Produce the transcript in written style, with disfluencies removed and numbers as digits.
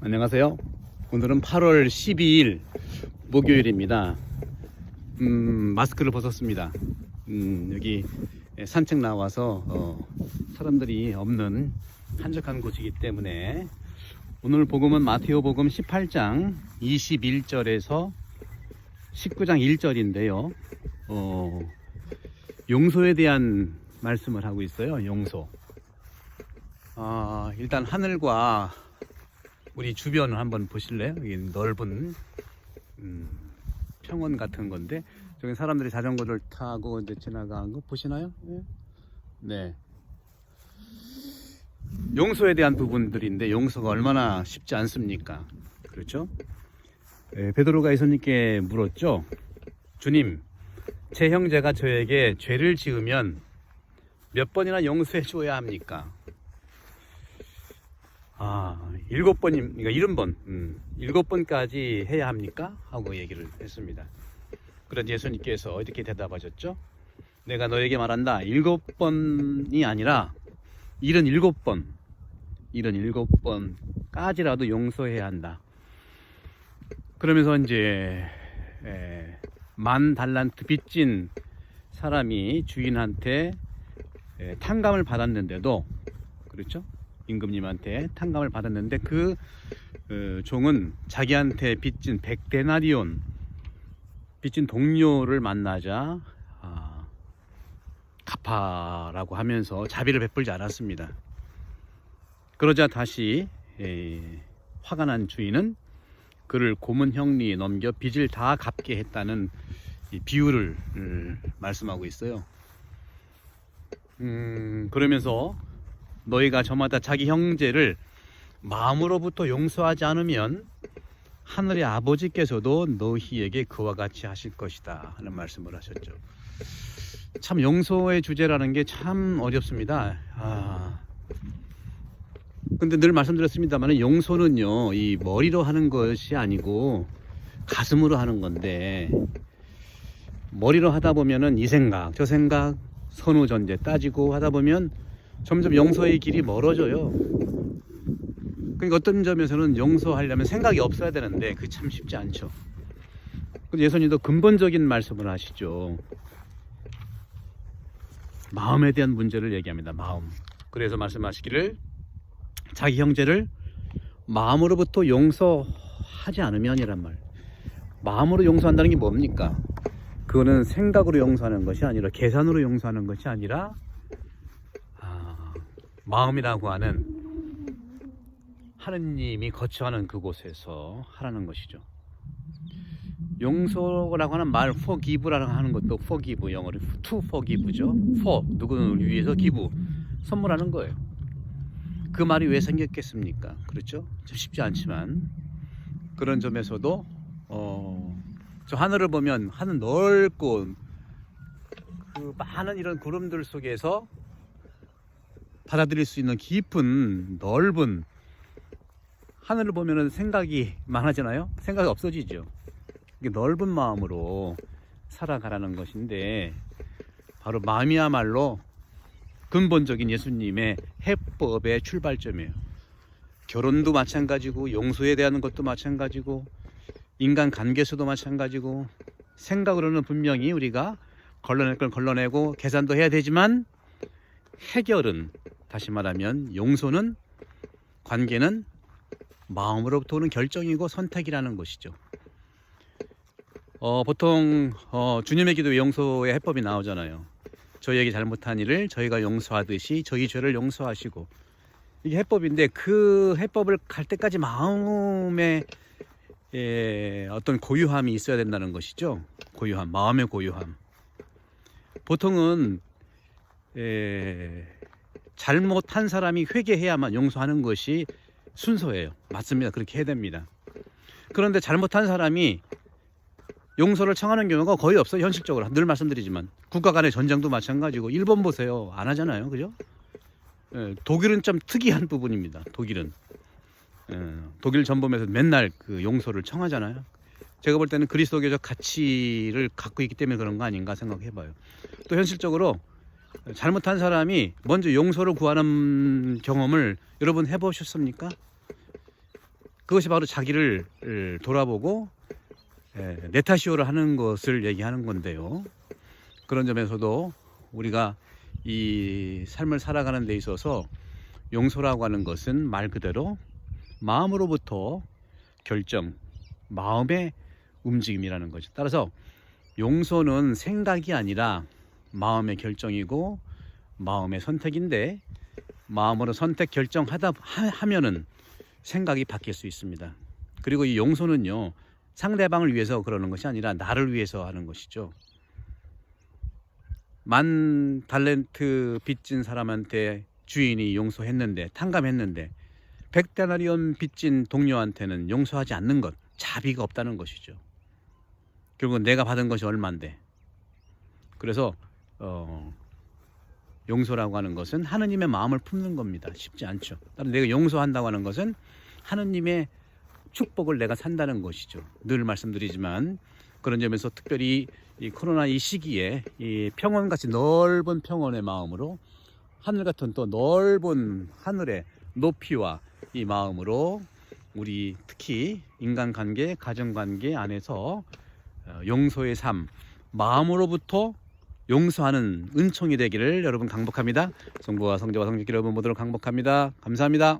안녕하세요. 오늘은 8월 12일 목요일입니다. 마스크를 벗었습니다. 여기 산책 나와서 사람들이 없는 한적한 곳이기 때문에 오늘 복음은 마테오 복음 18장 21절에서 19장 1절인데요. 용서에 대한 말씀을 하고 있어요. 용서. 일단 하늘과 우리 주변을 한번 보실래요? 여기 넓은 평원 같은 건데 저기 사람들이 자전거를 타고 이제 지나가는 거 보시나요? 네. 용서에 대한 부분들인데 용서가 얼마나 쉽지 않습니까? 그렇죠? 베드로가 예수님께 물었죠. 주님, 제 형제가 저에게 죄를 지으면 몇 번이나 용서해 줘야 합니까? 7번임, 그러니까 70번, 7번까지 해야 합니까? 하고 얘기를 했습니다. 그런데 예수님께서 이렇게 대답하셨죠? 내가 너에게 말한다. 7번이 아니라 77번, 77번까지라도 용서해야 한다. 그러면서 이제 10,000달란트 빚진 사람이 주인한테 탕감을 받았는데도, 그렇죠? 임금님한테 탕감을 받았는데 그 종은 자기한테 빚진 100데나리온 빚진 동료를 만나자 갚아라고 하면서 자비를 베풀지 않았습니다. 그러자 다시 화가 난 주인은 그를 고문형리에 넘겨 빚을 다 갚게 했다는 이 비유를 말씀하고 있어요. 그러면서 너희가 저마다 자기 형제를 마음으로부터 용서하지 않으면 하늘의 아버지께서도 너희에게 그와 같이 하실 것이다 하는 말씀을 하셨죠. 참 용서의 주제라는 게 참 어렵습니다. 근데 늘 말씀드렸습니다만 용서는요, 이 머리로 하는 것이 아니고 가슴으로 하는 건데, 머리로 하다 보면은 이 생각 저 생각 선후전제 따지고 하다 보면 점점 용서의 길이 멀어져요. 그러니까 어떤 점에서는 용서하려면 생각이 없어야 되는데 그게 참 쉽지 않죠. 근데 예수님도 근본적인 말씀을 하시죠. 마음에 대한 문제를 얘기합니다. 마음. 그래서 말씀하시기를 자기 형제를 마음으로부터 용서하지 않으면이란 말. 마음으로 용서한다는 게 뭡니까? 그거는 생각으로 용서하는 것이 아니라, 계산으로 용서하는 것이 아니라 마음이라고 하는 하느님이 거처하는 그곳에서 하라는 것이죠. 용서라고 하는 말, forgive라고 하는 것도 forgive, 영어로 to forgive죠. for, 누구를 위해서, give, 선물하는 거예요. 그 말이 왜 생겼겠습니까? 그렇죠? 좀 쉽지 않지만 그런 점에서도 저 하늘을 보면 하늘 넓고 그 많은 이런 구름들 속에서 받아들일 수 있는 깊은 넓은 하늘을 보면은 생각이 많아지나요? 생각이 없어지죠. 이게 넓은 마음으로 살아가라는 것인데, 바로 마음이야말로 근본적인 예수님의 해법의 출발점이에요. 결혼도 마찬가지고, 용서에 대한 것도 마찬가지고, 인간 관계에서도 마찬가지고, 생각으로는 분명히 우리가 걸러낼 걸 걸러내고 계산도 해야 되지만, 해결은, 다시 말하면 용서는, 관계는 마음으로부터 오는 결정이고 선택이라는 것이죠. 보통 주님의 기도에 용서의 해법이 나오잖아요. 저희에게 잘못한 일을 저희가 용서하듯이 저희 죄를 용서하시고, 이게 해법인데 그 해법을 갈 때까지 마음에 어떤 고유함이 있어야 된다는 것이죠. 고유함, 마음의 고유함. 보통은 잘못한 사람이 회개해야만 용서하는 것이 순서예요. 맞습니다. 그렇게 해야 됩니다. 그런데 잘못한 사람이 용서를 청하는 경우가 거의 없어요. 현실적으로 늘 말씀드리지만 국가 간의 전쟁도 마찬가지고, 일본 보세요. 안 하잖아요. 그죠? 독일은 좀 특이한 부분입니다. 독일은 독일 전범에서 맨날 그 용서를 청하잖아요. 제가 볼 때는 그리스도교적 가치를 갖고 있기 때문에 그런 거 아닌가 생각해봐요. 또 현실적으로 잘못한 사람이 먼저 용서를 구하는 경험을 여러분 해보셨습니까? 그것이 바로 자기를 돌아보고 네타시오를 하는 것을 얘기하는 건데요. 그런 점에서도 우리가 이 삶을 살아가는 데 있어서 용서라고 하는 것은 말 그대로 마음으로부터 결정, 마음의 움직임이라는 거죠. 따라서 용서는 생각이 아니라 마음의 결정이고 마음의 선택인데, 마음으로 선택 결정하다 하면은 생각이 바뀔 수 있습니다. 그리고 이 용서는요, 상대방을 위해서 그러는 것이 아니라 나를 위해서 하는 것이죠. 10,000달란트 빚진 사람한테 주인이 용서했는데, 탕감했는데 100데나리온 빚진 동료한테는 용서하지 않는 것, 자비가 없다는 것이죠. 결국은 내가 받은 것이 얼만데. 그래서 용서라고 하는 것은 하느님의 마음을 품는 겁니다. 쉽지 않죠. 따라서 내가 용서한다고 하는 것은 하느님의 축복을 내가 산다는 것이죠. 늘 말씀드리지만 그런 점에서 특별히 이 코로나 이 시기에 이 평원같이 넓은 평원의 마음으로, 하늘 같은 또 넓은 하늘의 높이와 이 마음으로 우리 특히 인간관계, 가정관계 안에서 용서의 삶, 마음으로부터 용서하는 은총이 되기를 여러분 강복합니다. 성부와 성자와 성령 여러분 모두를 강복합니다. 감사합니다.